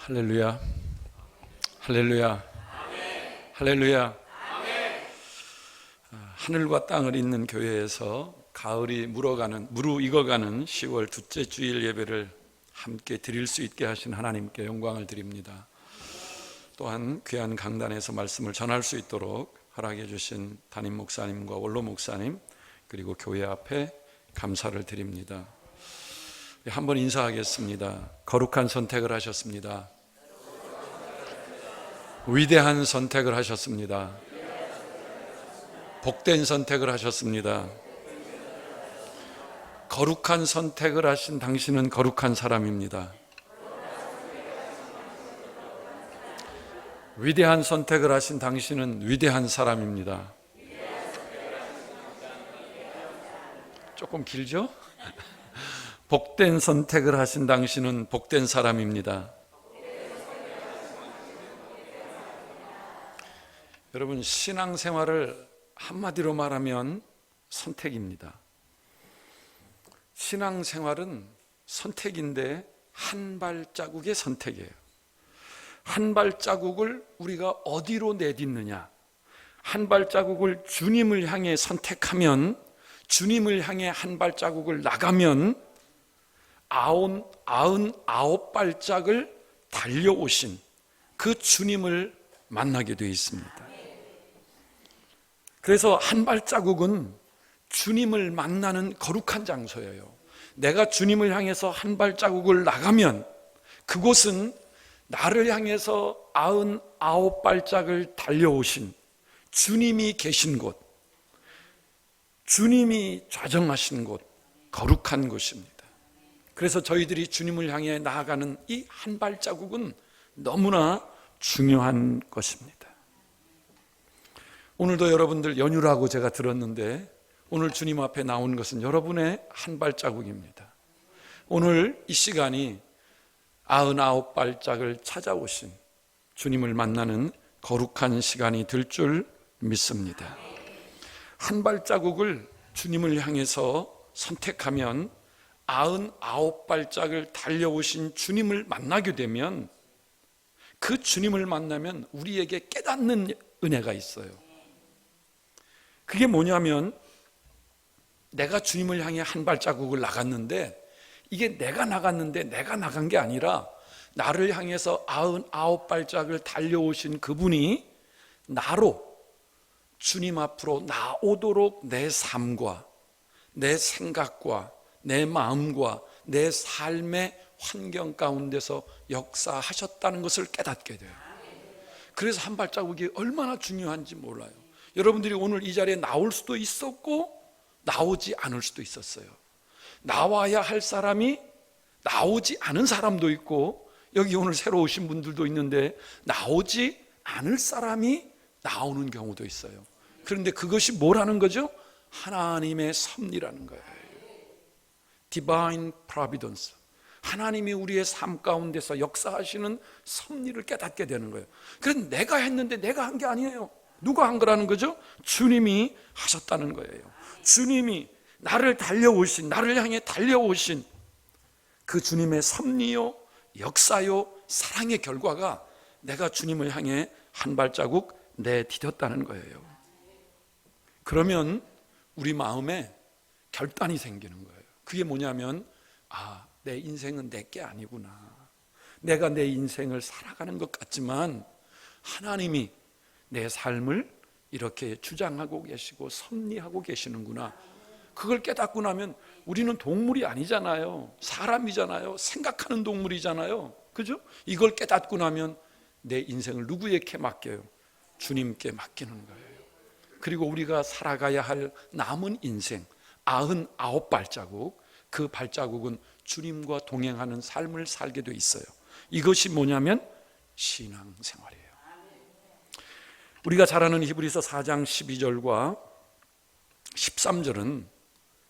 할렐루야, 할렐루야, 할렐루야. 하늘과 땅을 잇는 교회에서 가을이 무르익어가는 10월 둘째 주일 예배를 함께 드릴 수 있게 하신 하나님께 영광을 드립니다. 또한 귀한 강단에서 말씀을 전할 수 있도록 허락해 주신 담임 목사님과 원로 목사님, 그리고 교회 앞에 감사를 드립니다. 한번 인사하겠습니다. 거룩한 선택을 하셨습니다. 위대한 선택을 하셨습니다. 복된 선택을 하셨습니다. 거룩한 선택을 하신 당신은 거룩한 사람입니다. 위대한 선택을 하신 당신은 위대한 사람입니다. 조금 길죠? 복된 선택을 하신 당신은 복된 사람입니다. 여러분, 신앙생활을 한마디로 말하면 선택입니다. 신앙생활은 선택인데 한 발자국의 선택이에요. 한 발자국을 우리가 어디로 내딛느냐, 한 발자국을 주님을 향해 선택하면, 주님을 향해 한 발자국을 나가면 99발짝을 달려오신 그 주님을 만나게 되어 있습니다. 그래서 한 발자국은 주님을 만나는 거룩한 장소예요. 내가 주님을 향해서 한 발자국을 나가면 그곳은 나를 향해서 99발짝을 달려오신 주님이 계신 곳, 주님이 좌정하신 곳, 거룩한 곳입니다. 그래서 저희들이 주님을 향해 나아가는 이 한 발자국은 너무나 중요한 것입니다. 오늘도 여러분들 연휴라고 제가 들었는데, 오늘 주님 앞에 나온 것은 여러분의 한 발자국입니다. 오늘 이 시간이 99발짝을 찾아오신 주님을 만나는 거룩한 시간이 될 줄 믿습니다. 한 발자국을 주님을 향해서 선택하면 99발짝을 달려오신 주님을 만나게 되면, 그 주님을 만나면 우리에게 깨닫는 은혜가 있어요. 그게 뭐냐면, 내가 주님을 향해 한 발자국을 나갔는데, 이게 내가 나갔는데 내가 나간 게 아니라 나를 향해서 99발짝을 달려오신 그분이 나로 주님 앞으로 나오도록 내 삶과 내 생각과 내 마음과 내 삶의 환경 가운데서 역사하셨다는 것을 깨닫게 돼요. 그래서 한 발자국이 얼마나 중요한지 몰라요. 여러분들이 오늘 이 자리에 나올 수도 있었고 나오지 않을 수도 있었어요. 나와야 할 사람이 나오지 않은 사람도 있고, 여기 오늘 새로 오신 분들도 있는데 나오지 않을 사람이 나오는 경우도 있어요. 그런데 그것이 뭐라는 거죠? 하나님의 섭리라는 거예요. Divine Providence. 하나님이 우리의 삶 가운데서 역사하시는 섭리를 깨닫게 되는 거예요. 그래서 내가 했는데 내가 한 게 아니에요. 누가 한 거라는 거죠? 주님이 하셨다는 거예요. 주님이 나를 향해 달려오신 그 주님의 섭리요, 역사요, 사랑의 결과가 내가 주님을 향해 한 발자국 내디뎠다는 거예요. 그러면 우리 마음에 결단이 생기는 거예요. 그게 뭐냐면, 내 인생은 내 게 아니구나. 내가 내 인생을 살아가는 것 같지만 하나님이 내 삶을 이렇게 주장하고 계시고 섭리하고 계시는구나. 그걸 깨닫고 나면 우리는 동물이 아니잖아요. 사람이잖아요. 생각하는 동물이잖아요. 그죠? 이걸 깨닫고 나면 내 인생을 누구에게 맡겨요? 주님께 맡기는 거예요. 그리고 우리가 살아가야 할 남은 인생 99발자국, 그 발자국은 주님과 동행하는 삶을 살게 돼 있어요. 이것이 뭐냐면 신앙생활이에요. 우리가 잘 아는 히브리서 4장 12절과 13절은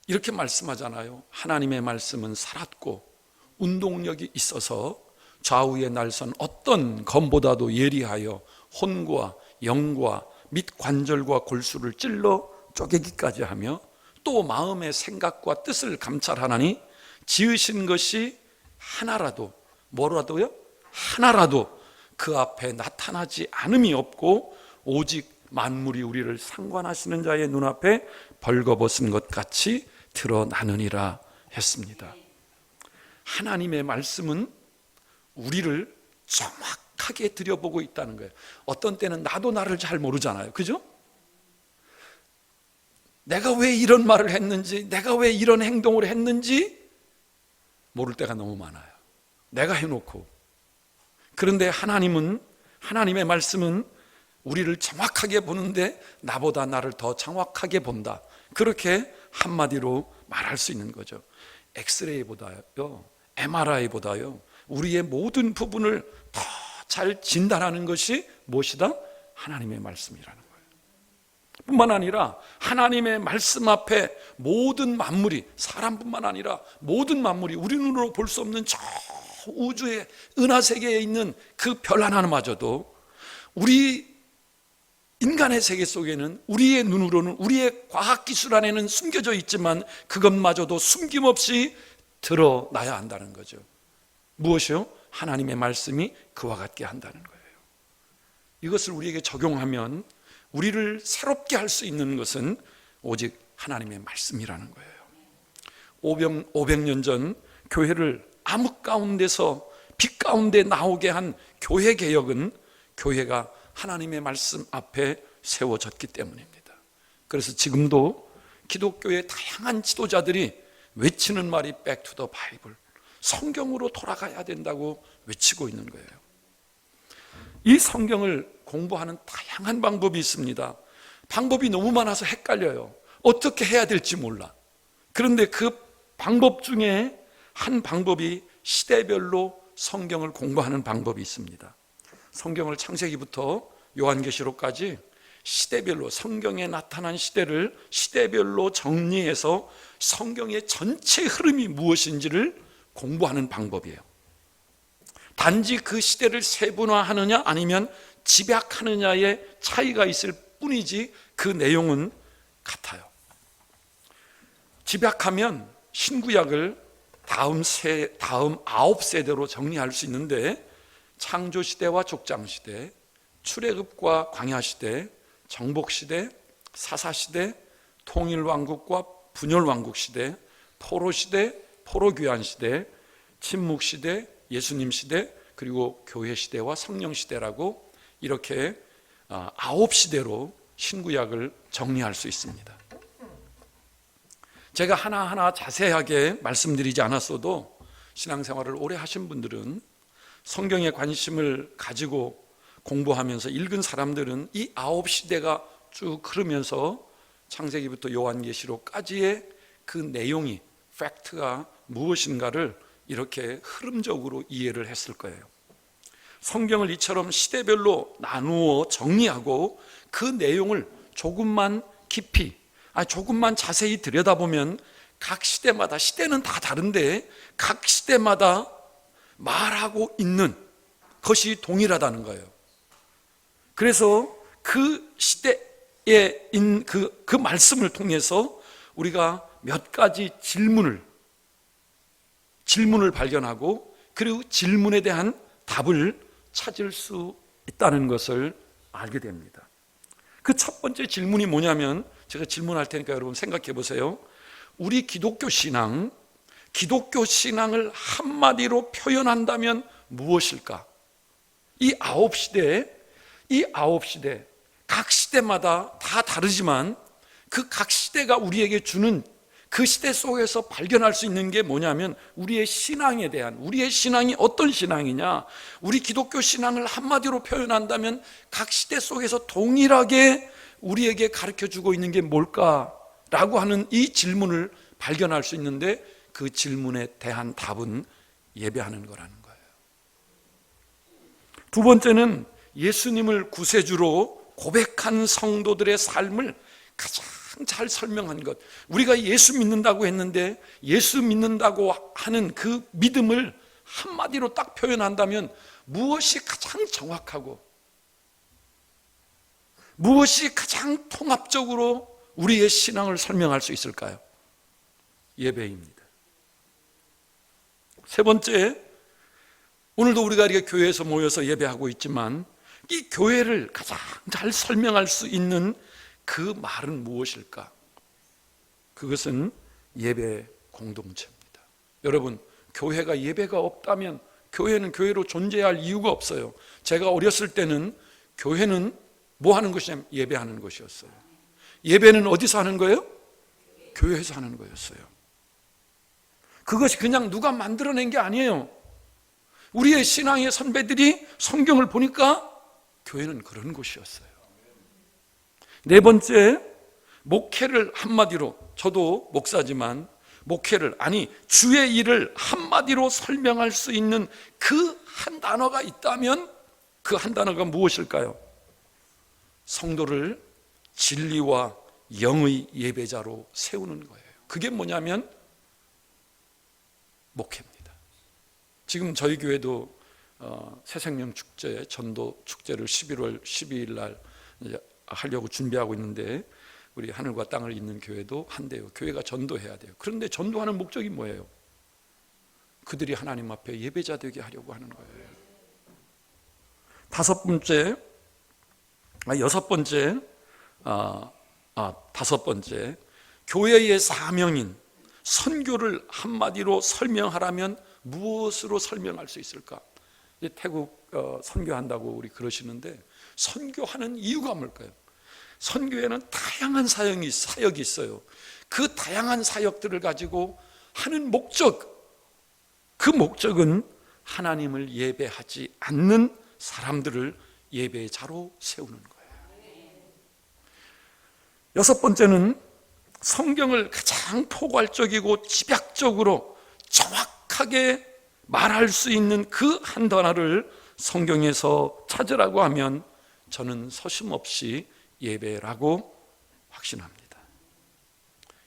이렇게 말씀하잖아요. 하나님의 말씀은 살았고 운동력이 있어서 좌우의 날선 어떤 검보다도 예리하여 혼과 영과 및 관절과 골수를 찔러 쪼개기까지 하며 또 마음의 생각과 뜻을 감찰하나니 지으신 것이 하나라도 뭐라도요? 하나라도 그 앞에 나타나지 않음이 없고 오직 만물이 우리를 상관하시는 자의 눈앞에 벌거벗은 것 같이 드러나느니라 했습니다. 하나님의 말씀은 우리를 정확하게 들여보고 있다는 거예요. 어떤 때는 나도 나를 잘 모르잖아요. 그죠? 내가 왜 이런 말을 했는지, 내가 왜 이런 행동을 했는지 모를 때가 너무 많아요. 내가 해놓고. 그런데 하나님의 말씀은 우리를 정확하게 보는데 나보다 나를 더 정확하게 본다. 그렇게 한마디로 말할 수 있는 거죠. 엑스레이보다요, MRI보다요, 우리의 모든 부분을 더 잘 진단하는 것이 무엇이다? 하나님의 말씀이라는 거예요. 뿐만 아니라 하나님의 말씀 앞에 모든 만물이, 사람뿐만 아니라 모든 만물이, 우리 눈으로 볼 수 없는 저 우주의 은하세계에 있는 그 별 하나마저도 우리 인간의 세계 속에는 우리의 눈으로는, 우리의 과학기술 안에는 숨겨져 있지만 그것마저도 숨김없이 드러나야 한다는 거죠. 무엇이요? 하나님의 말씀이 그와 같게 한다는 거예요. 이것을 우리에게 적용하면 우리를 새롭게 할 수 있는 것은 오직 하나님의 말씀이라는 거예요. 500년 전 교회를 암흑 가운데서 빛 가운데 나오게 한 교회 개혁은 교회가 하나님의 말씀 앞에 세워졌기 때문입니다. 그래서 지금도 기독교의 다양한 지도자들이 외치는 말이 Back to the Bible, 성경으로 돌아가야 된다고 외치고 있는 거예요. 이 성경을 공부하는 다양한 방법이 있습니다. 방법이 너무 많아서 헷갈려요. 어떻게 해야 될지 몰라. 그런데 그 방법 중에 한 방법이 시대별로 성경을 공부하는 방법이 있습니다. 성경을 창세기부터 요한계시록까지 시대별로, 성경에 나타난 시대를 시대별로 정리해서 성경의 전체 흐름이 무엇인지를 공부하는 방법이에요. 단지 그 시대를 세분화하느냐 아니면 집약하느냐의 차이가 있을 뿐이지 그 내용은 같아요. 집약하면 신구약을 다음 9세대로 정리할 수 있는데, 창조시대와 족장시대, 출애굽과 광야시대, 정복시대, 사사시대, 통일왕국과 분열왕국시대, 포로시대, 포로귀환시대, 침묵시대, 예수님시대, 그리고 교회시대와 성령시대라고 이렇게 9시대로 신구약을 정리할 수 있습니다. 제가 하나하나 자세하게 말씀드리지 않았어도 신앙생활을 오래 하신 분들은, 성경에 관심을 가지고 공부하면서 읽은 사람들은 이 9시대가 쭉 흐르면서 창세기부터 요한계시록까지의 그 내용이, 팩트가 무엇인가를 이렇게 흐름적으로 이해를 했을 거예요. 성경을 이처럼 시대별로 나누어 정리하고 그 내용을 조금만 깊이, 조금만 자세히 들여다보면 각 시대마다, 시대는 다 다른데 각 시대마다 말하고 있는 것이 동일하다는 거예요. 그래서 그 시대에 있는 그 말씀을 통해서 우리가 몇 가지 질문을 발견하고, 그리고 질문에 대한 답을 찾을 수 있다는 것을 알게 됩니다. 그 첫 번째 질문이 뭐냐면, 제가 질문할 테니까 여러분 생각해 보세요. 우리 기독교 신앙을 한마디로 표현한다면 무엇일까? 이 9시대, 각 시대마다 다 다르지만 그 각 시대가 우리에게 주는, 그 시대 속에서 발견할 수 있는 게 뭐냐면, 우리의 신앙에 대한, 우리의 신앙이 어떤 신앙이냐, 우리 기독교 신앙을 한마디로 표현한다면 각 시대 속에서 동일하게 우리에게 가르쳐주고 있는 게 뭘까라고 하는 이 질문을 발견할 수 있는데, 그 질문에 대한 답은 예배하는 거라는 거예요. 두 번째는 예수님을 구세주로 고백한 성도들의 삶을 가장 잘 설명한 것. 우리가 예수 믿는다고 했는데, 예수 믿는다고 하는 그 믿음을 한마디로 딱 표현한다면 무엇이 가장 정확하고 무엇이 가장 통합적으로 우리의 신앙을 설명할 수 있을까요? 예배입니다. 세 번째, 오늘도 우리가 이렇게 교회에서 모여서 예배하고 있지만 이 교회를 가장 잘 설명할 수 있는 그 말은 무엇일까? 그것은 예배 공동체입니다. 여러분, 교회가 예배가 없다면 교회는 교회로 존재할 이유가 없어요. 제가 어렸을 때는 교회는 뭐 하는 것이냐면 예배하는 것이었어요. 예배는 어디서 하는 거예요? 교회에서 하는 거였어요. 그것이 그냥 누가 만들어낸 게 아니에요. 우리의 신앙의 선배들이 성경을 보니까 교회는 그런 곳이었어요. 네 번째, 목회를 한마디로, 저도 목사지만 목회를, 주의 일을 한마디로 설명할 수 있는 그 한 단어가 있다면 그 한 단어가 무엇일까요? 성도를 진리와 영의 예배자로 세우는 거예요. 그게 뭐냐면 목회입니다. 지금 저희 교회도 새생명 축제, 전도 축제를 11월 12일 날 하려고 준비하고 있는데, 우리 하늘과 땅을 잇는 교회도 한대요. 교회가 전도해야 돼요. 그런데 전도하는 목적이 뭐예요? 그들이 하나님 앞에 예배자 되게 하려고 하는 거예요. 다섯 번째, 교회의 사명인 선교를 한마디로 설명하라면 무엇으로 설명할 수 있을까? 태국 선교한다고 우리 그러시는데, 선교하는 이유가 뭘까요? 선교에는 다양한 사역이 있어요. 그 다양한 사역들을 가지고 하는 목적, 그 목적은 하나님을 예배하지 않는 사람들을 예배자로 세우는 거예요. 여섯 번째는 성경을 가장 포괄적이고 집약적으로 정확하게 말할 수 있는 그 한 단어를 성경에서 찾으라고 하면 저는 서슴없이 예배라고 확신합니다.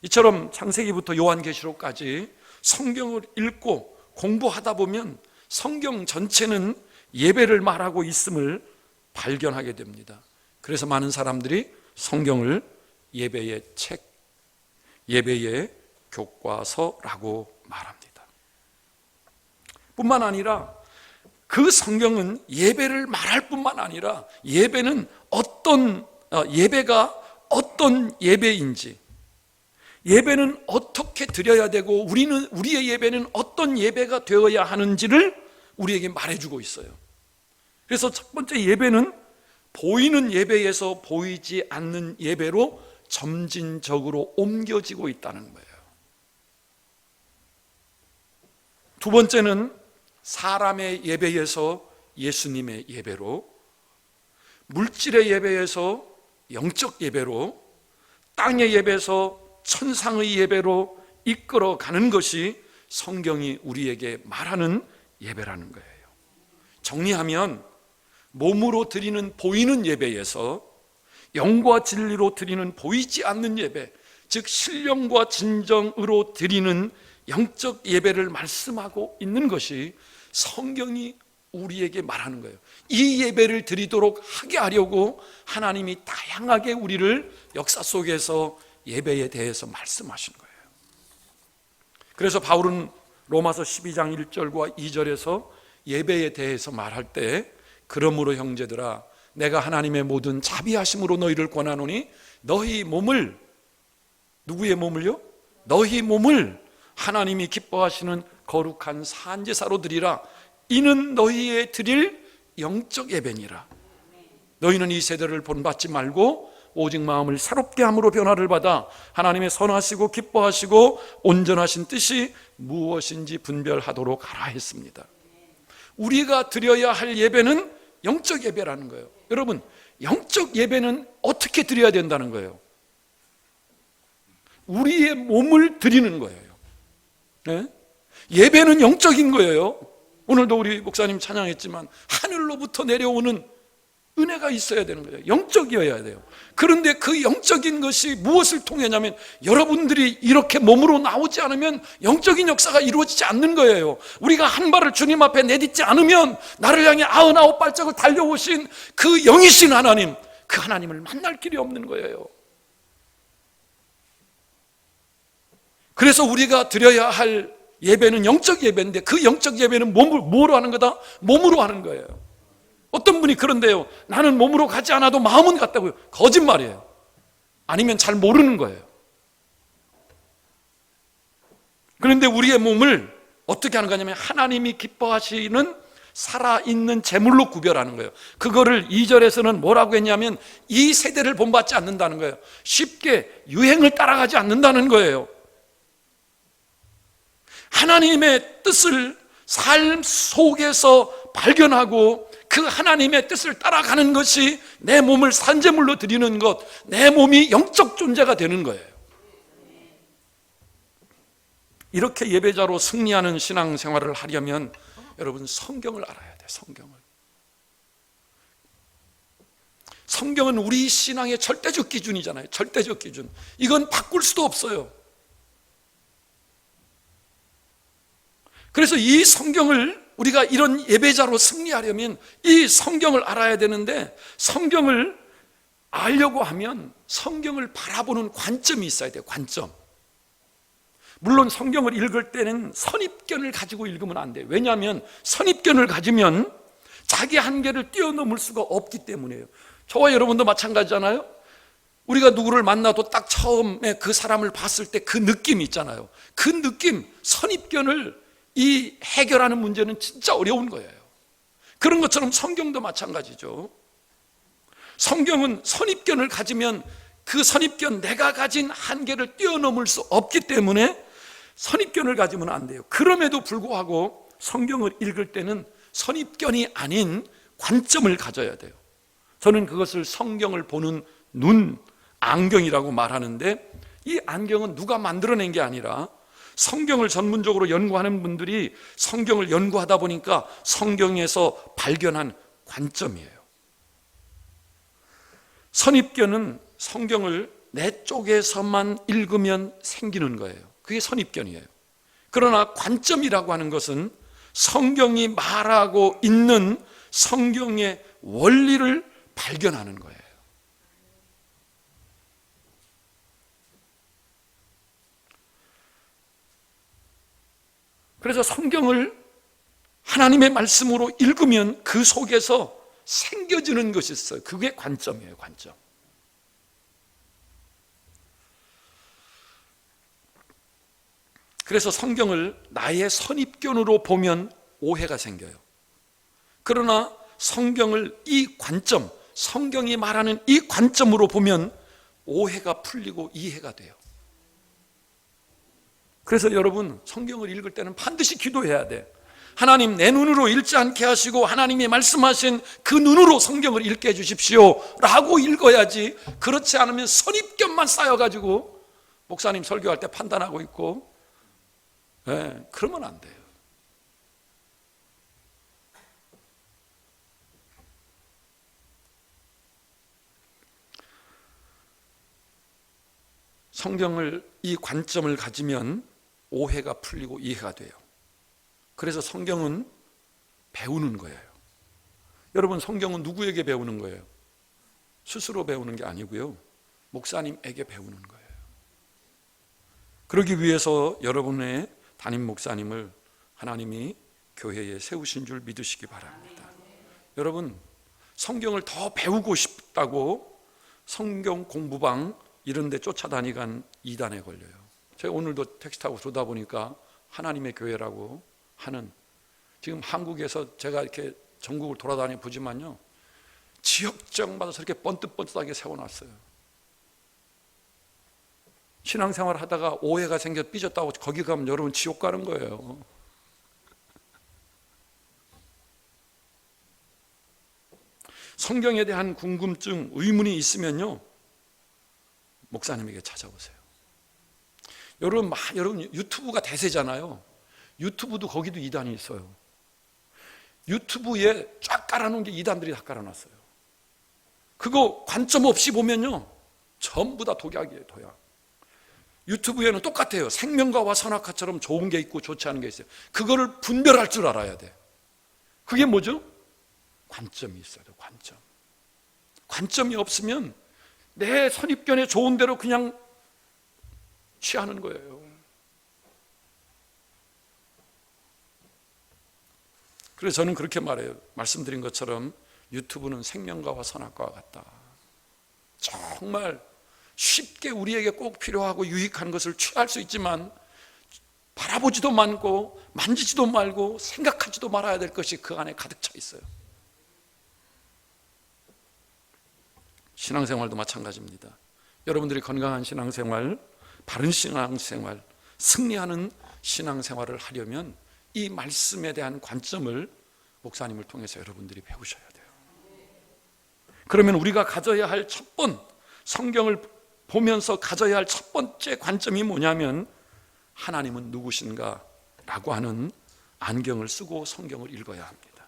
이처럼 창세기부터 요한계시록까지 성경을 읽고 공부하다 보면 성경 전체는 예배를 말하고 있음을 발견하게 됩니다. 그래서 많은 사람들이 성경을 예배의 책, 예배의 교과서라고 말합니다. 뿐만 아니라 그 성경은 예배를 말할 뿐만 아니라 예배가 어떤 예배인지, 예배는 어떻게 드려야 되고 우리의 예배는 어떤 예배가 되어야 하는지를 우리에게 말해주고 있어요. 그래서 첫 번째 예배는 보이는 예배에서 보이지 않는 예배로 점진적으로 옮겨지고 있다는 거예요. 두 번째는 사람의 예배에서 예수님의 예배로, 물질의 예배에서 영적 예배로, 땅의 예배에서 천상의 예배로 이끌어가는 것이 성경이 우리에게 말하는 예배라는 거예요. 정리하면 몸으로 드리는 보이는 예배에서 영과 진리로 드리는 보이지 않는 예배, 즉 신령과 진정으로 드리는 영적 예배를 말씀하고 있는 것이 성경이 우리에게 말하는 거예요. 이 예배를 드리도록 하게 하려고 하나님이 다양하게 우리를 역사 속에서 예배에 대해서 말씀하신 거예요. 그래서 바울은 로마서 12장 1절과 2절에서 예배에 대해서 말할 때, 그러므로 형제들아 내가 하나님의 모든 자비하심으로 너희를 권하노니 너희 몸을, 누구의 몸을요? 너희 몸을 하나님이 기뻐하시는 거룩한 산제사로 드리라. 이는 너희의 드릴 영적 예배니라. 너희는 이 세대를 본받지 말고 오직 마음을 새롭게 함으로 변화를 받아 하나님의 선하시고 기뻐하시고 온전하신 뜻이 무엇인지 분별하도록 하라 했습니다. 우리가 드려야 할 예배는 영적 예배라는 거예요. 여러분, 영적 예배는 어떻게 드려야 된다는 거예요? 우리의 몸을 드리는 거예요. 네? 예배는 영적인 거예요. 오늘도 우리 목사님 찬양했지만 하늘로부터 내려오는 은혜가 있어야 되는 거예요. 영적이어야 돼요. 그런데 그 영적인 것이 무엇을 통해냐면, 여러분들이 이렇게 몸으로 나오지 않으면 영적인 역사가 이루어지지 않는 거예요. 우리가 한 발을 주님 앞에 내딛지 않으면 나를 향해 99발짝을 달려오신 그 영이신 하나님, 그 하나님을 만날 길이 없는 거예요. 그래서 우리가 드려야 할 예배는 영적 예배인데 그 영적 예배는 뭐로 하는 거다? 몸으로 하는 거예요. 어떤 분이 그런데요, 나는 몸으로 가지 않아도 마음은 같다고요. 거짓말이에요. 아니면 잘 모르는 거예요. 그런데 우리의 몸을 어떻게 하는 거냐면 하나님이 기뻐하시는 살아있는 제물로 구별하는 거예요. 그거를 2절에서는 뭐라고 했냐면 이 세대를 본받지 않는다는 거예요. 쉽게 유행을 따라가지 않는다는 거예요. 하나님의 뜻을 삶 속에서 발견하고 그 하나님의 뜻을 따라가는 것이 내 몸을 산제물로 드리는 것, 내 몸이 영적 존재가 되는 거예요. 이렇게 예배자로 승리하는 신앙생활을 하려면 여러분 성경을 알아야 돼요. 성경은 우리 신앙의 절대적 기준이잖아요. 절대적 기준. 이건 바꿀 수도 없어요. 그래서 이 성경을 우리가 이런 예배자로 승리하려면 이 성경을 알아야 되는데, 성경을 알려고 하면 성경을 바라보는 관점이 있어야 돼요. 관점. 물론 성경을 읽을 때는 선입견을 가지고 읽으면 안 돼요. 왜냐하면 선입견을 가지면 자기 한계를 뛰어넘을 수가 없기 때문이에요. 저와 여러분도 마찬가지잖아요. 우리가 누구를 만나도 딱 처음에 그 사람을 봤을 때 그 느낌이 있잖아요. 그 느낌, 선입견을 이 해결하는 문제는 진짜 어려운 거예요. 그런 것처럼 성경도 마찬가지죠. 성경은 선입견을 가지면 그 선입견, 내가 가진 한계를 뛰어넘을 수 없기 때문에 선입견을 가지면 안 돼요. 그럼에도 불구하고 성경을 읽을 때는 선입견이 아닌 관점을 가져야 돼요. 저는 그것을 성경을 보는 눈, 안경이라고 말하는데, 이 안경은 누가 만들어낸 게 아니라 성경을 전문적으로 연구하는 분들이 성경을 연구하다 보니까 성경에서 발견한 관점이에요. 선입견은 성경을 내 쪽에서만 읽으면 생기는 거예요. 그게 선입견이에요. 그러나 관점이라고 하는 것은 성경이 말하고 있는 성경의 원리를 발견하는 거예요. 그래서 성경을 하나님의 말씀으로 읽으면 그 속에서 생겨지는 것이 있어요. 그게 관점이에요. 관점. 그래서 성경을 나의 선입견으로 보면 오해가 생겨요. 그러나 성경을 이 관점, 성경이 말하는 이 관점으로 보면 오해가 풀리고 이해가 돼요. 그래서 여러분, 성경을 읽을 때는 반드시 기도해야 돼. 하나님, 내 눈으로 읽지 않게 하시고 하나님이 말씀하신 그 눈으로 성경을 읽게 해주십시오 라고 읽어야지, 그렇지 않으면 선입견만 쌓여가지고 목사님 설교할 때 판단하고 있고, 그러면 안 돼요. 성경을 이 관점을 가지면 오해가 풀리고 이해가 돼요. 그래서 성경은 배우는 거예요. 여러분, 성경은 누구에게 배우는 거예요? 스스로 배우는 게 아니고요, 목사님에게 배우는 거예요. 그러기 위해서 여러분의 담임 목사님을 하나님이 교회에 세우신 줄 믿으시기 바랍니다. 여러분, 성경을 더 배우고 싶다고 성경 공부방 이런 데 쫓아다니간 이단에 걸려요. 제가 오늘도 택시 타고 돌다 보니까 하나님의 교회라고 하는, 지금 한국에서 제가 이렇게 전국을 돌아다니 보지만요, 지역적마다 저렇게 번뜩번뜩하게 세워놨어요. 신앙생활 하다가 오해가 생겨 삐졌다고 거기 가면 여러분 지옥 가는 거예요. 성경에 대한 궁금증, 의문이 있으면요, 목사님에게 찾아오세요. 여러분 유튜브가 대세잖아요. 유튜브도 거기도 이단이 있어요. 유튜브에 쫙 깔아놓은 게 이단들이 다 깔아놨어요. 그거 관점 없이 보면요, 전부 다 독약이에요. 독약. 유튜브에는 똑같아요. 생명과와 선악과처럼 좋은 게 있고 좋지 않은 게 있어요. 그거를 분별할 줄 알아야 돼. 그게 뭐죠? 관점이 있어야 돼요. 관점. 관점이 없으면 내 선입견에 좋은 대로 그냥 취하는 거예요. 그래서 저는 그렇게 말해요. 말씀드린 것처럼 유튜브는 생명과와 선악과와 같다. 정말 쉽게 우리에게 꼭 필요하고 유익한 것을 취할 수 있지만 바라보지도 말고 만지지도 말고 생각하지도 말아야 될 것이 그 안에 가득 차 있어요. 신앙생활도 마찬가지입니다. 여러분들이 건강한 신앙생활, 바른 신앙생활, 승리하는 신앙생활을 하려면 이 말씀에 대한 관점을 목사님을 통해서 여러분들이 배우셔야 돼요. 그러면 우리가 가져야 할 성경을 보면서 가져야 할 첫 번째 관점이 뭐냐면 하나님은 누구신가 라고 하는 안경을 쓰고 성경을 읽어야 합니다.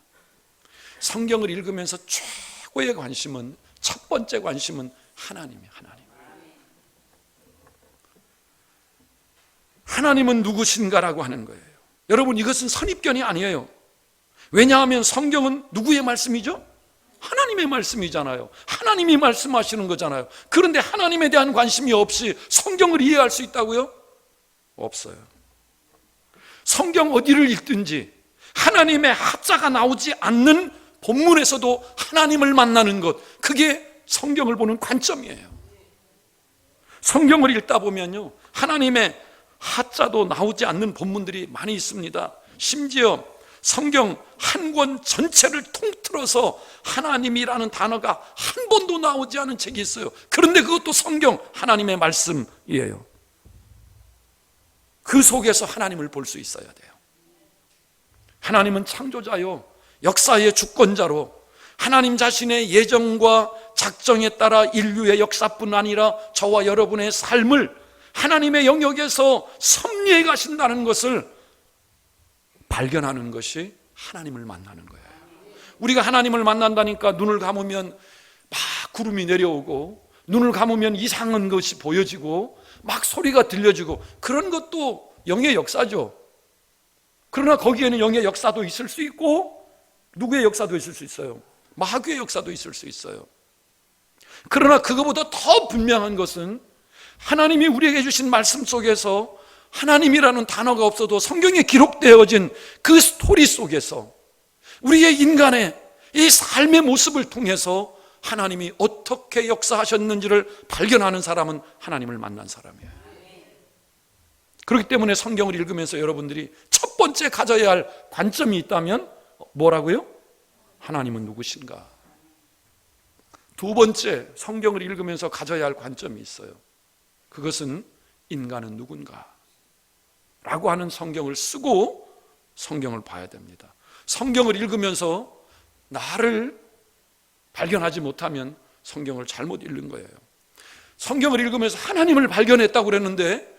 성경을 읽으면서 최고의 관심은, 첫 번째 관심은 하나님이에요. 하나님은 누구신가라고 하는 거예요. 여러분, 이것은 선입견이 아니에요. 왜냐하면 성경은 누구의 말씀이죠? 하나님의 말씀이잖아요. 하나님이 말씀하시는 거잖아요. 그런데 하나님에 대한 관심이 없이 성경을 이해할 수 있다고요? 없어요. 성경 어디를 읽든지 하나님의 하자가 나오지 않는 본문에서도 하나님을 만나는 것, 그게 성경을 보는 관점이에요. 성경을 읽다 보면요, 하나님의 하자도 나오지 않는 본문들이 많이 있습니다. 심지어 성경 한 권 전체를 통틀어서 하나님이라는 단어가 한 번도 나오지 않은 책이 있어요. 그런데 그것도 성경, 하나님의 말씀이에요. 그 속에서 하나님을 볼 수 있어야 돼요. 하나님은 창조자요, 역사의 주권자로 하나님 자신의 예정과 작정에 따라 인류의 역사뿐 아니라 저와 여러분의 삶을 하나님의 영역에서 섭리해 가신다는 것을 발견하는 것이 하나님을 만나는 거예요. 우리가 하나님을 만난다니까 눈을 감으면 막 구름이 내려오고, 눈을 감으면 이상한 것이 보여지고, 막 소리가 들려지고, 그런 것도 영의 역사죠. 그러나 거기에는 영의 역사도 있을 수 있고, 누구의 역사도 있을 수 있어요. 마귀의 역사도 있을 수 있어요. 그러나 그거보다 더 분명한 것은 하나님이 우리에게 주신 말씀 속에서 하나님이라는 단어가 없어도 성경에 기록되어진 그 스토리 속에서 우리의 인간의 이 삶의 모습을 통해서 하나님이 어떻게 역사하셨는지를 발견하는 사람은 하나님을 만난 사람이에요. 그렇기 때문에 성경을 읽으면서 여러분들이 첫 번째 가져야 할 관점이 있다면 뭐라고요? 하나님은 누구신가? 두 번째, 성경을 읽으면서 가져야 할 관점이 있어요. 그것은 인간은 누군가 라고 하는 성경을 쓰고 성경을 봐야 됩니다. 성경을 읽으면서 나를 발견하지 못하면 성경을 잘못 읽는 거예요. 성경을 읽으면서 하나님을 발견했다고 그랬는데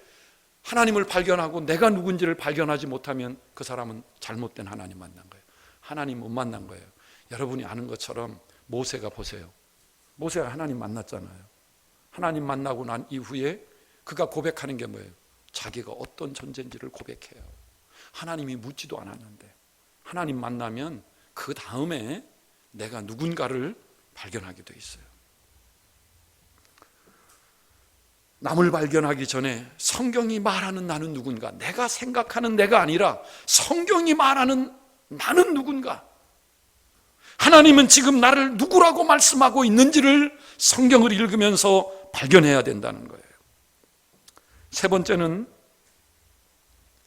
하나님을 발견하고 내가 누군지를 발견하지 못하면 그 사람은 잘못된 하나님 만난 거예요. 하나님 못 만난 거예요. 여러분이 아는 것처럼 모세가 보세요. 모세가 하나님 만났잖아요. 하나님 만나고 난 이후에 그가 고백하는 게 뭐예요? 자기가 어떤 존재인지를 고백해요. 하나님이 묻지도 않았는데 하나님 만나면 그 다음에 내가 누군가를 발견하게 돼 있어요. 남을 발견하기 전에 성경이 말하는 나는 누군가, 내가 생각하는 내가 아니라 성경이 말하는 나는 누군가, 하나님은 지금 나를 누구라고 말씀하고 있는지를 성경을 읽으면서 발견해야 된다는 거예요. 세 번째는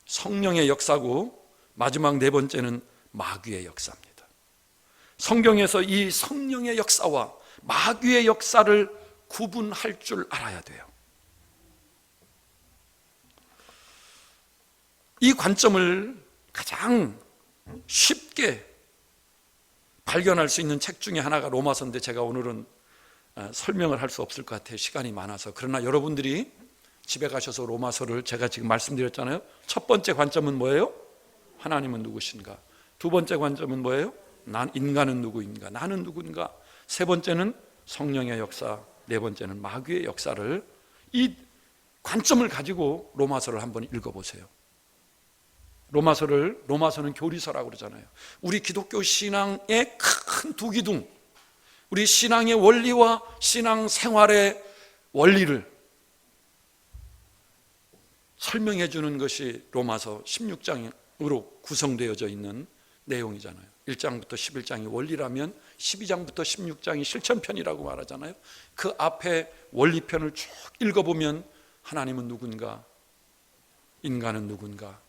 성령의 역사고, 마지막 네 번째는 마귀의 역사입니다. 성경에서 이 성령의 역사와 마귀의 역사를 구분할 줄 알아야 돼요. 이 관점을 가장 쉽게 발견할 수 있는 책 중에 하나가 로마서인데 제가 오늘은 설명을 할 수 없을 것 같아요. 시간이 많아서. 그러나 여러분들이 집에 가셔서 로마서를, 제가 지금 말씀드렸잖아요. 첫 번째 관점은 뭐예요? 하나님은 누구신가? 두 번째 관점은 뭐예요? 인간은 누구인가? 나는 누군가? 세 번째는 성령의 역사, 네 번째는 마귀의 역사를, 이 관점을 가지고 로마서를 한번 읽어보세요. 로마서는 교리서라고 그러잖아요. 우리 기독교 신앙의 큰 두 기둥, 우리 신앙의 원리와 신앙 생활의 원리를 설명해 주는 것이 로마서 16장으로 구성되어져 있는 내용이잖아요. 1장부터 11장이 원리라면 12장부터 16장이 실천편이라고 말하잖아요. 그 앞에 원리편을 쭉 읽어보면 하나님은 누군가, 인간은 누군가,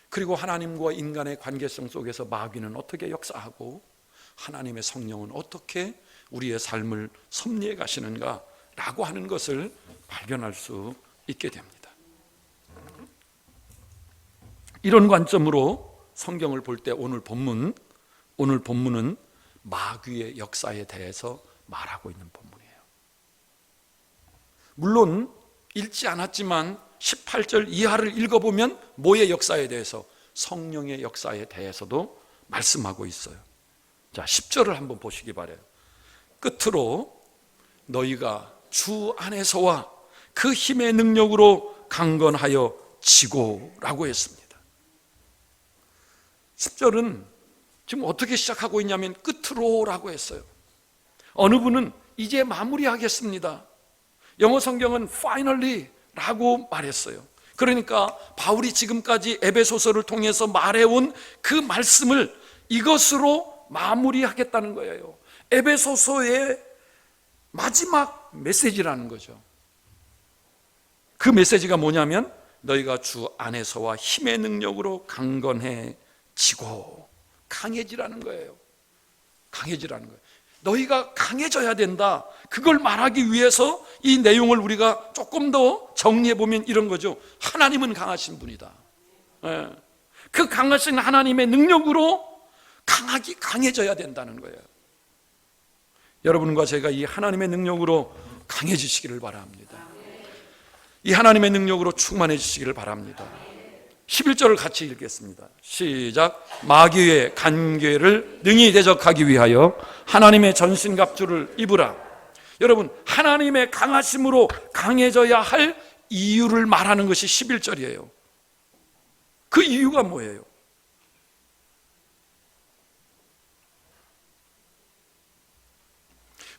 그리고 하나님과 인간의 관계성 속에서 마귀는 어떻게 역사하고 하나님의 성령은 어떻게 우리의 삶을 섭리해 가시는가 라고 하는 것을 발견할 수 있게 됩니다. 이런 관점으로 성경을 볼 때 오늘 본문은 마귀의 역사에 대해서 말하고 있는 본문이에요. 물론 읽지 않았지만 18절 이하를 읽어보면 뭐의 역사에 대해서? 성령의 역사에 대해서도 말씀하고 있어요. 자, 10절을 한번 보시기 바라요. 끝으로 너희가 주 안에서와 그 힘의 능력으로 강건하여 지고라고 했습니다. 10절은 지금 어떻게 시작하고 있냐면 끝으로라고 했어요. 어느 분은 이제 마무리하겠습니다. 영어 성경은 finally 라고 말했어요. 그러니까 바울이 지금까지 에베소서를 통해서 말해온 그 말씀을 이것으로 마무리하겠다는 거예요. 에베소서의 마지막 메시지라는 거죠. 그 메시지가 뭐냐면 너희가 주 안에서와 힘의 능력으로 강건해지고, 강해지라는 거예요. 강해지라는 거예요. 너희가 강해져야 된다. 그걸 말하기 위해서 이 내용을 우리가 조금 더 정리해 보면 이런 거죠. 하나님은 강하신 분이다. 그 강하신 하나님의 능력으로 강해져야 된다는 거예요. 여러분과 제가 이 하나님의 능력으로 강해지시기를 바랍니다. 이 하나님의 능력으로 충만해지시기를 바랍니다. 11절을 같이 읽겠습니다. 시작. 마귀의 간궤를 능히 대적하기 위하여 하나님의 전신갑주를 입으라. 여러분, 하나님의 강하심으로 강해져야 할 이유를 말하는 것이 11절이에요. 그 이유가 뭐예요?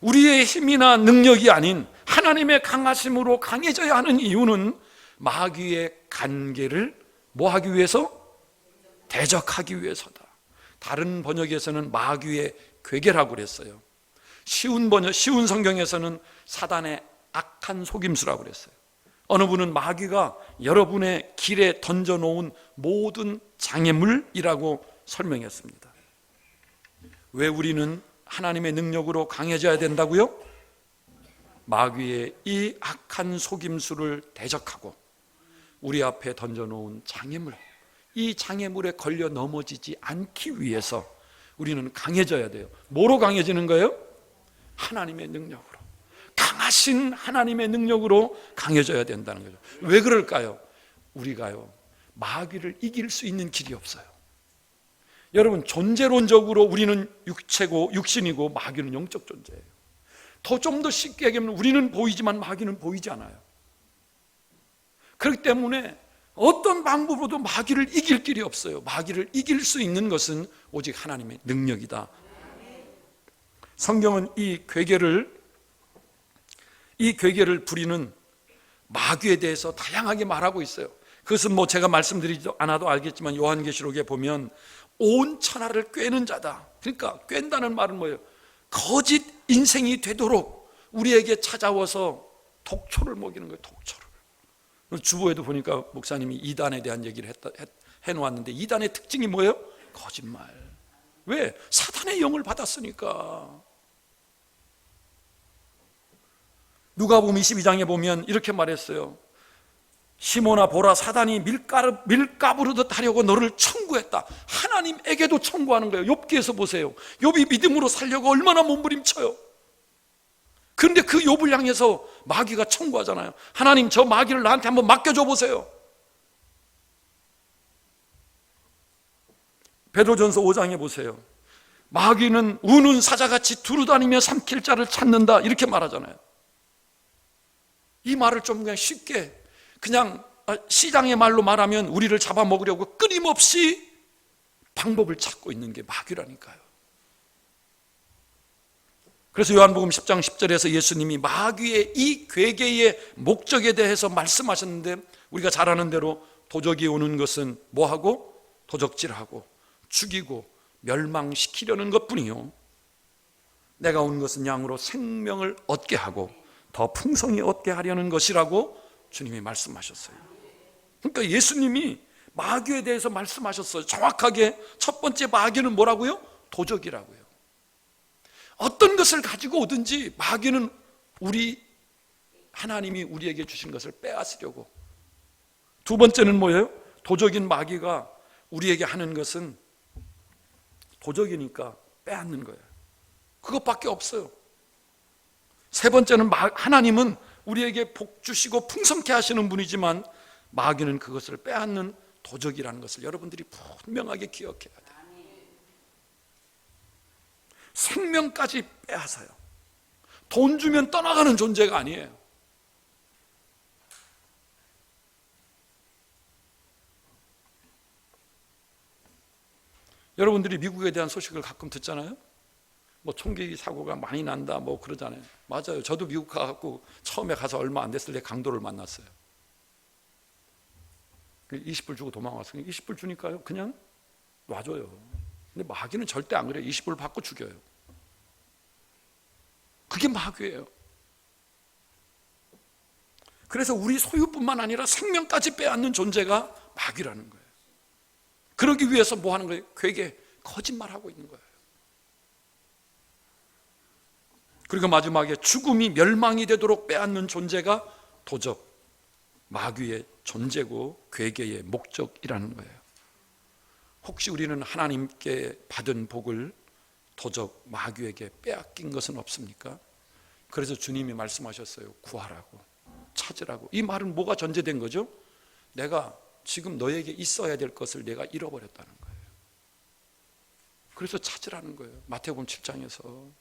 우리의 힘이나 능력이 아닌 하나님의 강하심으로 강해져야 하는 이유는 마귀의 간궤를 뭐 하기 위해서? 대적하기 위해서다. 다른 번역에서는 마귀의 괴계라고 그랬어요. 쉬운 성경에서는 사단의 악한 속임수라고 그랬어요. 어느 분은 마귀가 여러분의 길에 던져놓은 모든 장애물이라고 설명했습니다. 왜 우리는 하나님의 능력으로 강해져야 된다고요? 마귀의 이 악한 속임수를 대적하고 우리 앞에 던져놓은 장애물, 이 장애물에 걸려 넘어지지 않기 위해서 우리는 강해져야 돼요. 뭐로 강해지는 거예요? 하나님의 능력으로. 강하신 하나님의 능력으로 강해져야 된다는 거죠. 왜 그럴까요? 우리가요, 마귀를 이길 수 있는 길이 없어요. 여러분, 존재론적으로 우리는 육신이고 마귀는 영적 존재예요. 좀 더 쉽게 얘기하면 우리는 보이지만 마귀는 보이지 않아요. 그렇기 때문에 어떤 방법으로도 마귀를 이길 길이 없어요. 마귀를 이길 수 있는 것은 오직 하나님의 능력이다. 성경은 이 괴계를 부리는 마귀에 대해서 다양하게 말하고 있어요. 그것은 제가 말씀드리지 않아도 알겠지만 요한계시록에 보면 온 천하를 꿰는 자다. 그러니까 꿰는다는 말은 뭐예요? 거짓 인생이 되도록 우리에게 찾아와서 독초를 먹이는 거예요. 독초를. 주보에도 보니까 목사님이 이단에 대한 얘기를 해놓았는데 이단의 특징이 뭐예요? 거짓말. 왜? 사탄의 영을 받았으니까. 누가복음 22장에 보면 이렇게 말했어요. 시몬아 보라, 사단이 밀가부르듯 하려고 너를 청구했다. 하나님에게도 청구하는 거예요. 욥기에서 보세요. 욥이 믿음으로 살려고 얼마나 몸부림쳐요. 그런데 그 욥을 향해서 마귀가 청구하잖아요. 하나님, 저 마귀를 나한테 한번 맡겨줘 보세요. 베드로전서 5장에 보세요. 마귀는 우는 사자같이 두루다니며 삼킬 자를 찾는다, 이렇게 말하잖아요. 이 말을 좀 그냥 쉽게, 그냥 시장의 말로 말하면 우리를 잡아먹으려고 끊임없이 방법을 찾고 있는 게 마귀라니까요. 그래서 요한복음 10장 10절에서 예수님이 마귀의 이 괴계의 목적에 대해서 말씀하셨는데, 우리가 잘 아는 대로 도적이 오는 것은 뭐하고? 도적질하고 죽이고 멸망시키려는 것뿐이요, 내가 온 것은 양으로 생명을 얻게 하고 더 풍성히 얻게 하려는 것이라고 주님이 말씀하셨어요. 그러니까 예수님이 마귀에 대해서 말씀하셨어요. 정확하게 첫 번째 마귀는 뭐라고요? 도적이라고요. 어떤 것을 가지고 오든지 마귀는 하나님이 우리에게 주신 것을 빼앗으려고. 두 번째는 뭐예요? 도적인 마귀가 우리에게 하는 것은 도적이니까 빼앗는 거예요. 그것밖에 없어요. 세 번째는 하나님은 우리에게 복 주시고 풍성케 하시는 분이지만 마귀는 그것을 빼앗는 도적이라는 것을 여러분들이 분명하게 기억해야 돼요. 생명까지 빼앗아요. 돈 주면 떠나가는 존재가 아니에요. 여러분들이 미국에 대한 소식을 가끔 듣잖아요. 뭐 총기 사고가 많이 난다 뭐 그러잖아요. 맞아요. 저도 미국 가갖고 처음에 가서 얼마 안 됐을 때 강도를 만났어요. 20불 주고 도망왔어요. 20불 주니까요 그냥 놔줘요. 근데 마귀는 절대 안 그래요. 20불 받고 죽여요. 그게 마귀예요. 그래서 우리 소유뿐만 아니라 생명까지 빼앗는 존재가 마귀라는 거예요. 그러기 위해서 뭐 하는 거예요? 괴계, 거짓말하고 있는 거예요. 그리고 마지막에 죽음이 멸망이 되도록 빼앗는 존재가 도적, 마귀의 존재고 괴계의 목적이라는 거예요. 혹시 우리는 하나님께 받은 복을 도적, 마귀에게 빼앗긴 것은 없습니까? 그래서 주님이 말씀하셨어요. 구하라고, 찾으라고. 이 말은 뭐가 전제된 거죠? 내가 지금 너에게 있어야 될 것을 내가 잃어버렸다는 거예요. 그래서 찾으라는 거예요. 마태복음 7장에서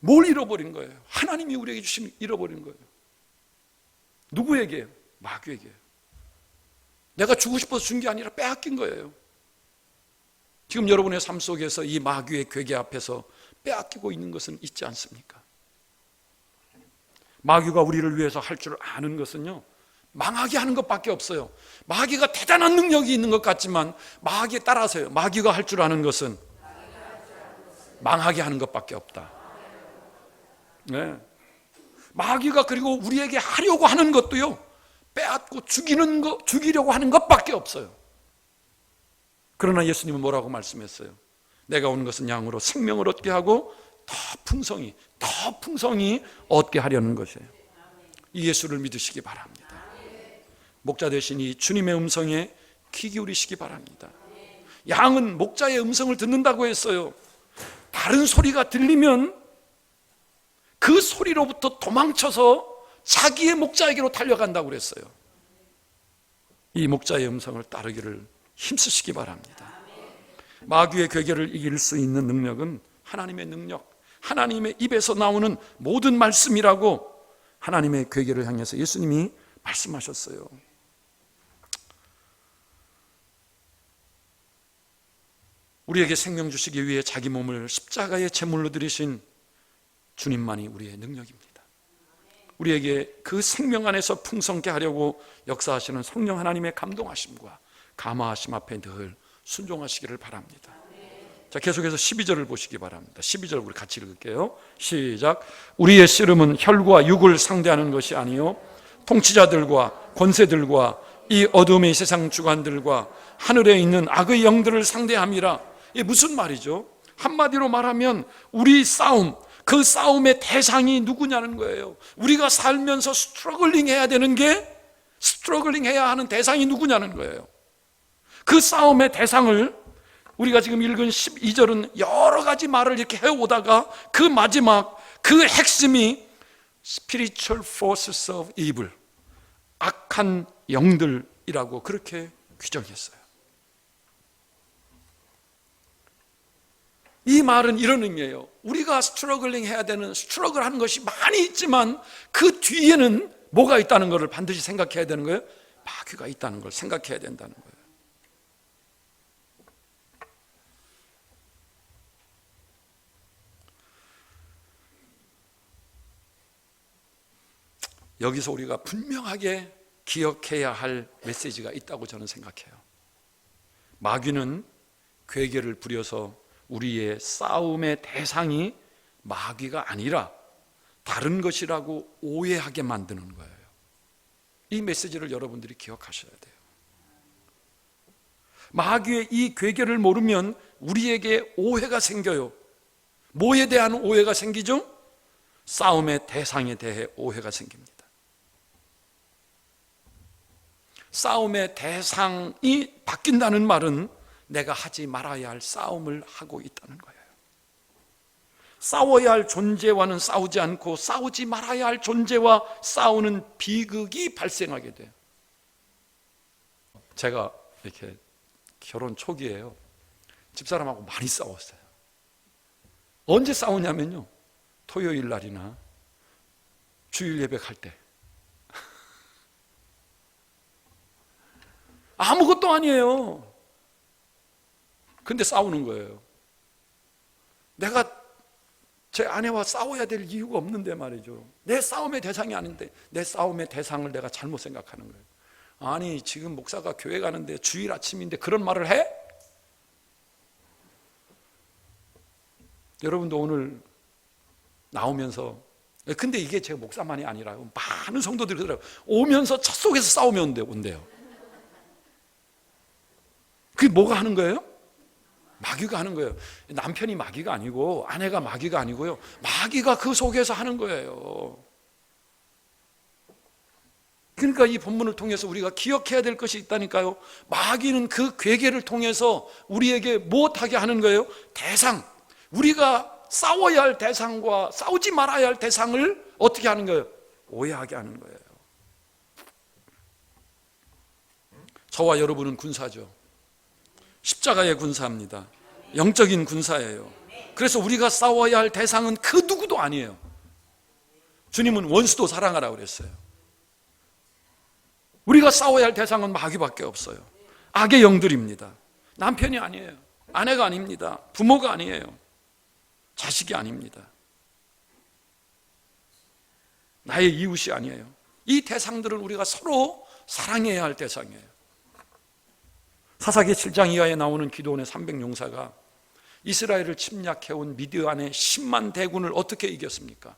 뭘 잃어버린 거예요? 하나님이 우리에게 주신 잃어버린 거예요. 누구에게요? 마귀에게요. 내가 주고 싶어서 준 게 아니라 빼앗긴 거예요. 지금 여러분의 삶 속에서 이 마귀의 괴계 앞에서 빼앗기고 있는 것은 있지 않습니까? 마귀가 우리를 위해서 할 줄 아는 것은요, 망하게 하는 것밖에 없어요. 마귀가 대단한 능력이 있는 것 같지만 마귀에 따라서요, 마귀가 할 줄 아는 것은 망하게 하는 것밖에 없다. 네. 마귀가 그리고 우리에게 하려고 하는 것도요, 빼앗고 죽이려고 하는 것밖에 없어요. 그러나 예수님은 뭐라고 말씀했어요? 내가 온 것은 양으로 생명을 얻게 하고 더 풍성히 얻게 하려는 것이에요. 이 예수를 믿으시기 바랍니다. 목자 되신 이 주님의 음성에 귀 기울이시기 바랍니다. 양은 목자의 음성을 듣는다고 했어요. 다른 소리가 들리면 그 소리로부터 도망쳐서 자기의 목자에게로 달려간다고 그랬어요. 이 목자의 음성을 따르기를 힘쓰시기 바랍니다. 마귀의 괴계를 이길 수 있는 능력은 하나님의 능력, 하나님의 입에서 나오는 모든 말씀이라고 하나님의 괴계를 향해서 예수님이 말씀하셨어요. 우리에게 생명 주시기 위해 자기 몸을 십자가의 제물로 드리신 주님만이 우리의 능력입니다. 우리에게 그 생명 안에서 풍성케 하려고 역사하시는 성령 하나님의 감동하심과 감화하심 앞에 늘 순종하시기를 바랍니다. 자, 계속해서 12절을 보시기 바랍니다. 12절 우리 같이 읽을게요. 시작. 우리의 씨름은 혈과 육을 상대하는 것이 아니요 통치자들과 권세들과 이 어둠의 세상 주관들과 하늘에 있는 악의 영들을 상대함이라. 이게 무슨 말이죠? 한마디로 말하면 우리 싸움, 그 싸움의 대상이 누구냐는 거예요. 우리가 살면서 스트러글링 해야 되는 게, 스트러글링 해야 하는 대상이 누구냐는 거예요. 그 싸움의 대상을 우리가 지금 읽은 12절은 여러 가지 말을 이렇게 해오다가 그 마지막, 그 핵심이 Spiritual forces of evil, 악한 영들이라고 그렇게 규정했어요. 이 말은 이런 의미예요. 우리가 스트러글링 해야 되는, 스트러글 하는 것이 많이 있지만 그 뒤에는 뭐가 있다는 것을 반드시 생각해야 되는 거예요. 마귀가 있다는 걸 생각해야 된다는 거예요. 여기서 우리가 분명하게 기억해야 할 메시지가 있다고 저는 생각해요. 마귀는 괴계를 부려서 우리의 싸움의 대상이 마귀가 아니라 다른 것이라고 오해하게 만드는 거예요. 이 메시지를 여러분들이 기억하셔야 돼요. 마귀의 이 괴계를 모르면 우리에게 오해가 생겨요. 뭐에 대한 오해가 생기죠? 싸움의 대상에 대해 오해가 생깁니다. 싸움의 대상이 바뀐다는 말은 내가 하지 말아야 할 싸움을 하고 있다는 거예요. 싸워야 할 존재와는 싸우지 않고 싸우지 말아야 할 존재와 싸우는 비극이 발생하게 돼요. 제가 이렇게 결혼 초기에요, 집사람하고 많이 싸웠어요. 언제 싸우냐면요, 토요일 날이나 주일 예배 갈 때. 아무것도 아니에요. 근데 싸우는 거예요. 내가 제 아내와 싸워야 될 이유가 없는데 말이죠. 내 싸움의 대상이 아닌데 내 싸움의 대상을 내가 잘못 생각하는 거예요. 아니, 지금 목사가 교회 가는데 주일 아침인데 그런 말을 해? 여러분도 오늘 나오면서, 근데 이게 제가 목사만이 아니라 많은 성도들이 그러더라고요. 오면서 첫 속에서 싸우면 온대요. 그게 뭐가 하는 거예요? 마귀가 하는 거예요. 남편이 마귀가 아니고 아내가 마귀가 아니고요, 마귀가 그 속에서 하는 거예요. 그러니까 이 본문을 통해서 우리가 기억해야 될 것이 있다니까요. 마귀는 그 괴계를 통해서 우리에게 무엇하게 하는 거예요? 대상, 우리가 싸워야 할 대상과 싸우지 말아야 할 대상을 어떻게 하는 거예요? 오해하게 하는 거예요. 저와 여러분은 군사죠. 십자가의 군사입니다. 영적인 군사예요. 그래서 우리가 싸워야 할 대상은 그 누구도 아니에요. 주님은 원수도 사랑하라고 그랬어요. 우리가 싸워야 할 대상은 마귀밖에 없어요. 악의 영들입니다. 남편이 아니에요. 아내가 아닙니다. 부모가 아니에요. 자식이 아닙니다. 나의 이웃이 아니에요. 이 대상들은 우리가 서로 사랑해야 할 대상이에요. 사사기 7장 이하에 나오는 기드온의 300용사가 이스라엘을 침략해온 미디안의 10만 대군을 어떻게 이겼습니까?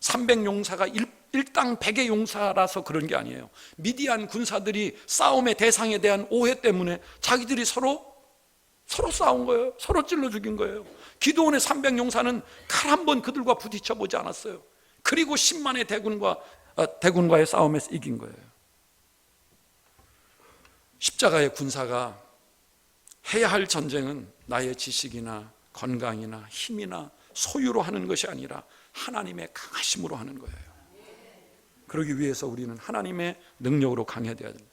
300용사가 일당 100의 용사라서 그런 게 아니에요. 미디안 군사들이 싸움의 대상에 대한 오해 때문에 자기들이 서로 싸운 거예요. 서로 찔러 죽인 거예요. 기드온의 300용사는 칼 한 번 그들과 부딪혀 보지 않았어요. 그리고 10만의 대군과의 싸움에서 이긴 거예요. 십자가의 군사가 해야 할 전쟁은 나의 지식이나 건강이나 힘이나 소유로 하는 것이 아니라 하나님의 강하심으로 하는 거예요. 그러기 위해서 우리는 하나님의 능력으로 강해야 됩니다.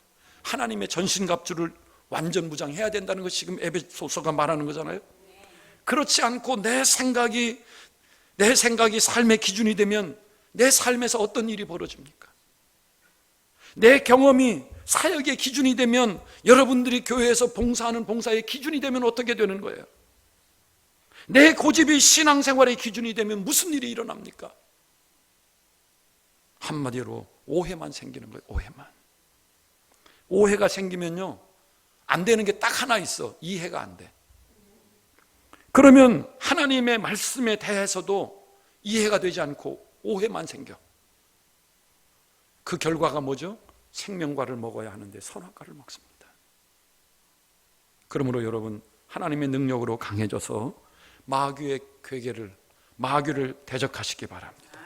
하나님의 전신갑주를 완전 무장해야 된다는 것이 지금 에베소서가 말하는 거잖아요. 그렇지 않고 내 생각이 삶의 기준이 되면 내 삶에서 어떤 일이 벌어집니까? 내 경험이 사역의 기준이 되면, 여러분들이 교회에서 봉사하는 봉사의 기준이 되면 어떻게 되는 거예요? 내 고집이 신앙생활의 기준이 되면 무슨 일이 일어납니까? 한마디로 오해만 생기는 거예요. 오해가 생기면요, 안 되는 게 딱 하나 있어. 이해가 안 돼. 그러면 하나님의 말씀에 대해서도 이해가 되지 않고 오해만 생겨. 그 결과가 뭐죠? 생명과를 먹어야 하는데 선악과를 먹습니다. 그러므로 여러분, 하나님의 능력으로 강해져서 마귀의 괴계를, 마귀를 대적하시기 바랍니다.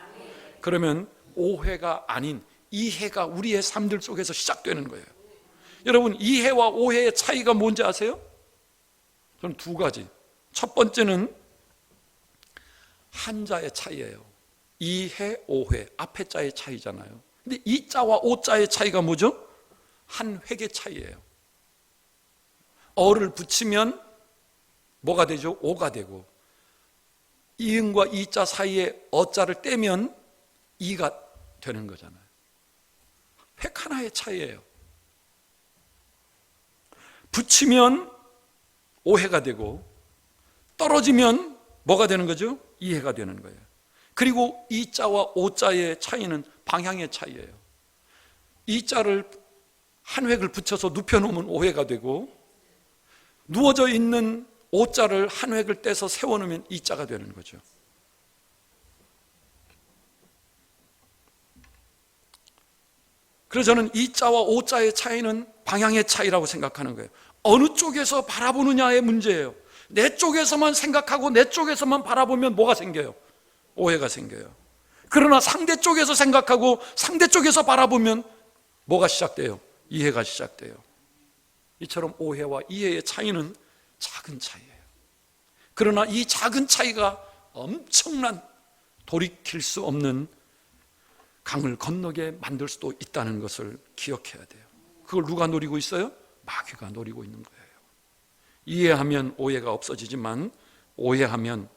그러면 오해가 아닌 이해가 우리의 삶들 속에서 시작되는 거예요. 여러분, 이해와 오해의 차이가 뭔지 아세요? 저는 두 가지. 첫 번째는 한자의 차이예요. 이해, 오해, 앞에 자의 차이잖아요. 근데 이 자와 오 자의 차이가 뭐죠? 한 획의 차이예요. 어를 붙이면 뭐가 되죠? 오가 되고, 이응과 이자 사이에 어자를 떼면 이가 되는 거잖아요. 획 하나의 차이예요. 붙이면 오해가 되고, 떨어지면 뭐가 되는 거죠? 이해가 되는 거예요. 그리고 이 자와 오 자의 차이는 방향의 차이예요. 이 자를 한 획을 붙여서 눕혀놓으면 오해가 되고, 누워져 있는 오자를 한 획을 떼서 세워놓으면 이자가 되는 거죠. 그래서 저는 이자와 오자의 차이는 방향의 차이라고 생각하는 거예요. 어느 쪽에서 바라보느냐의 문제예요. 내 쪽에서만 생각하고 내 쪽에서만 바라보면 뭐가 생겨요? 오해가 생겨요. 그러나 상대 쪽에서 생각하고 상대 쪽에서 바라보면 뭐가 시작돼요? 이해가 시작돼요. 이처럼 오해와 이해의 차이는 작은 차이예요. 그러나 이 작은 차이가 엄청난 돌이킬 수 없는 강을 건너게 만들 수도 있다는 것을 기억해야 돼요. 그걸 누가 노리고 있어요? 마귀가 노리고 있는 거예요. 이해하면 오해가 없어지지만 오해하면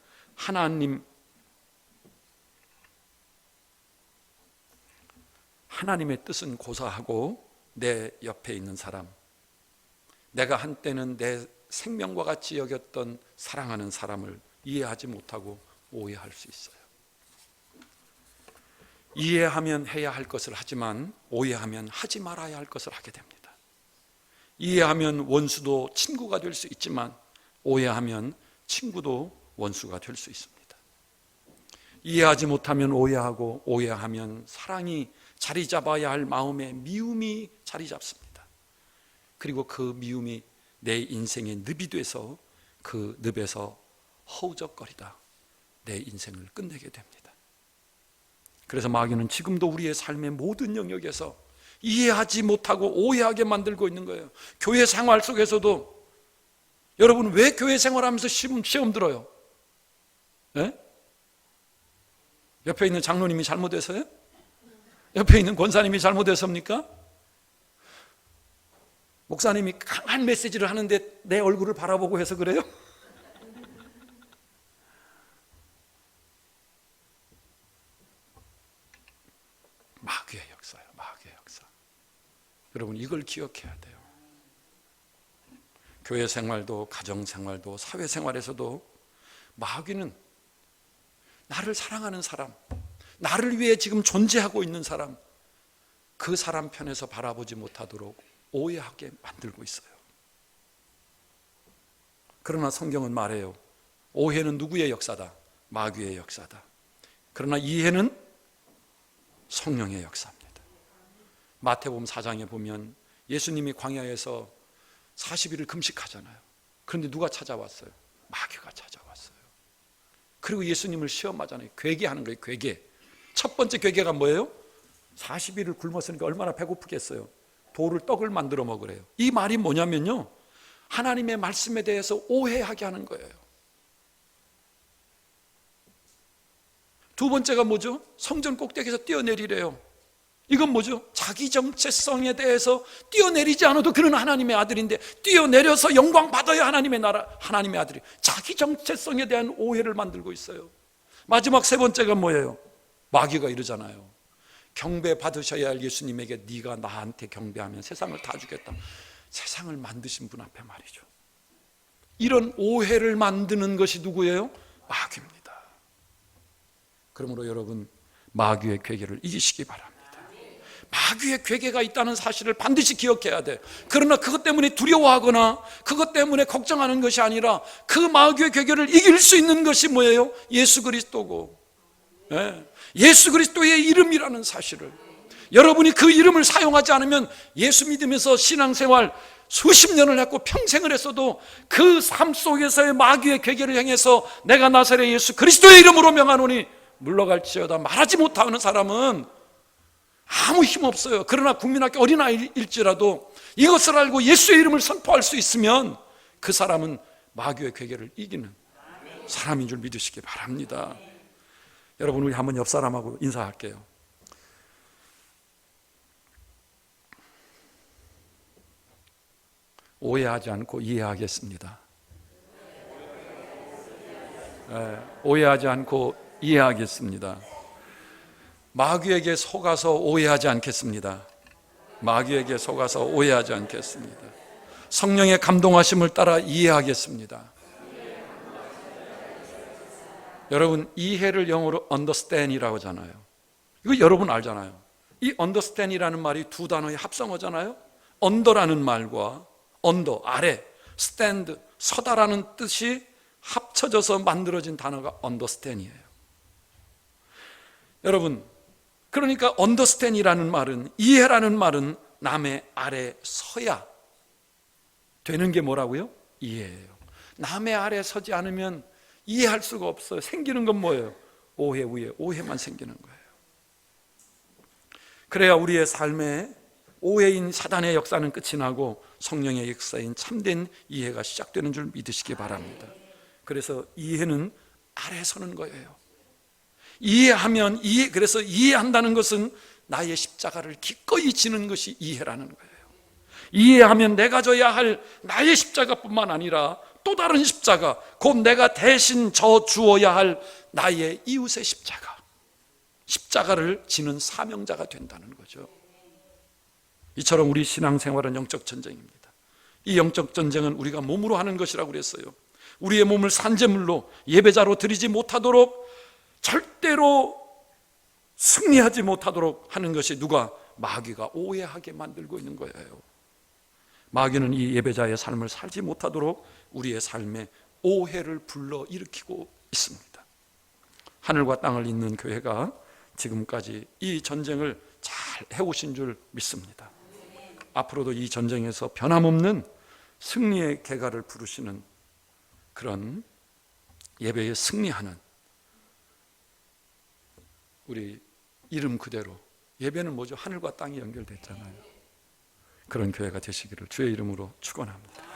하나님의 뜻은 고사하고 내 옆에 있는 사람, 내가 한때는 내 생명과 같이 여겼던 사랑하는 사람을 이해하지 못하고 오해할 수 있어요. 이해하면 해야 할 것을 하지만 오해하면 하지 말아야 할 것을 하게 됩니다. 이해하면 원수도 친구가 될 수 있지만 오해하면 친구도 원수가 될 수 있습니다. 이해하지 못하면 오해하고 오해하면 사랑이 자리 잡아야 할 마음의 미움이 자리 잡습니다. 그리고 그 미움이 내 인생의 늪이 돼서 그 늪에서 허우적거리다 내 인생을 끝내게 됩니다. 그래서 마귀는 지금도 우리의 삶의 모든 영역에서 이해하지 못하고 오해하게 만들고 있는 거예요. 교회 생활 속에서도 여러분 왜 교회 생활하면서 시험 들어요? 네? 옆에 있는 장로님이 잘못해서요? 옆에 있는 권사님이 잘못해서입니까? 목사님이 강한 메시지를 하는데 내 얼굴을 바라보고 해서 그래요? 마귀의 역사예요. 마귀의 역사. 여러분 이걸 기억해야 돼요. 교회 생활도 가정 생활도 사회 생활에서도 마귀는 나를 사랑하는 사람, 나를 위해 지금 존재하고 있는 사람, 그 사람 편에서 바라보지 못하도록 오해하게 만들고 있어요. 그러나 성경은 말해요. 오해는 누구의 역사다? 마귀의 역사다. 그러나 이해는 성령의 역사입니다. 마태복음 4장에 보면 예수님이 광야에서 40일을 금식하잖아요. 그런데 누가 찾아왔어요? 마귀가 찾아왔어요. 그리고 예수님을 시험하잖아요. 괴계하는 거예요. 괴계. 첫 번째 괴계가 뭐예요? 40일을 굶었으니까 얼마나 배고프겠어요. 돌을 떡을 만들어 먹으래요. 이 말이 뭐냐면요, 하나님의 말씀에 대해서 오해하게 하는 거예요. 두 번째가 뭐죠? 성전 꼭대기에서 뛰어내리래요. 이건 뭐죠? 자기 정체성에 대해서 뛰어내리지 않아도 그는 하나님의 아들인데 뛰어내려서 영광 받아야 하나님의 나라, 하나님의 아들이 자기 정체성에 대한 오해를 만들고 있어요. 마지막 세 번째가 뭐예요? 마귀가 이러잖아요. 경배 받으셔야 할 예수님에게 네가 나한테 경배하면 세상을 다 주겠다. 세상을 만드신 분 앞에 말이죠. 이런 오해를 만드는 것이 누구예요? 마귀입니다. 그러므로 여러분 마귀의 괴계를 이기시기 바랍니다. 마귀의 괴계가 있다는 사실을 반드시 기억해야 돼. 그러나 그것 때문에 두려워하거나 그것 때문에 걱정하는 것이 아니라 그 마귀의 괴계를 이길 수 있는 것이 뭐예요? 예수 그리스도고, 예수 그리스도의 이름이라는 사실을, 여러분이 그 이름을 사용하지 않으면 예수 믿으면서 신앙생활 수십 년을 했고 평생을 했어도 그 삶 속에서의 마귀의 괴계를 향해서 내가 나사렛 예수 그리스도의 이름으로 명하노니 물러갈지어다 말하지 못하는 사람은 아무 힘 없어요. 그러나 국민학교 어린아이일지라도 이것을 알고 예수의 이름을 선포할 수 있으면 그 사람은 마귀의 괴계를 이기는 사람인 줄 믿으시기 바랍니다. 여러분, 우리 한번 옆 사람하고 인사할게요. 오해하지 않고 이해하겠습니다. 오해하지 않고 이해하겠습니다. 마귀에게 속아서 오해하지 않겠습니다. 마귀에게 속아서 오해하지 않겠습니다. 성령의 감동하심을 따라 이해하겠습니다. 여러분, 이해를 영어로 understand이라고 하잖아요. 이거 여러분 알잖아요. 이 understand이라는 말이 두 단어의 합성어잖아요. under라는 말과 under, 아래, stand, 서다라는 뜻이 합쳐져서 만들어진 단어가 understand이에요. 여러분, 그러니까 understand이라는 말은, 이해라는 말은 남의 아래 서야 되는 게 뭐라고요? 이해예요. 남의 아래 서지 않으면 이해할 수가 없어요. 생기는 건 뭐예요? 오해 위에 오해만 생기는 거예요. 그래야 우리의 삶에 오해인 사단의 역사는 끝이 나고 성령의 역사인 참된 이해가 시작되는 줄 믿으시기 바랍니다. 그래서 이해는 아래 서는 거예요. 그래서 이해한다는 것은 나의 십자가를 기꺼이 지는 것이 이해라는 거예요. 이해하면 내가 져야 할 나의 십자가뿐만 아니라 또 다른 십자가, 곧 내가 대신 져 주어야 할 나의 이웃의 십자가를 지는 사명자가 된다는 거죠. 이처럼 우리 신앙생활은 영적 전쟁입니다. 이 영적 전쟁은 우리가 몸으로 하는 것이라고 그랬어요. 우리의 몸을 산제물로 예배자로 드리지 못하도록, 절대로 승리하지 못하도록 하는 것이 누가? 마귀가 오해하게 만들고 있는 거예요. 마귀는 이 예배자의 삶을 살지 못하도록 우리의 삶에 오해를 불러일으키고 있습니다. 하늘과 땅을 잇는 교회가 지금까지 이 전쟁을 잘 해오신 줄 믿습니다. 앞으로도 이 전쟁에서 변함없는 승리의 개가를 부르시는 그런 예배에 승리하는, 우리 이름 그대로 예배는 뭐죠? 하늘과 땅이 연결됐잖아요. 그런 교회가 되시기를 주의 이름으로 축원합니다.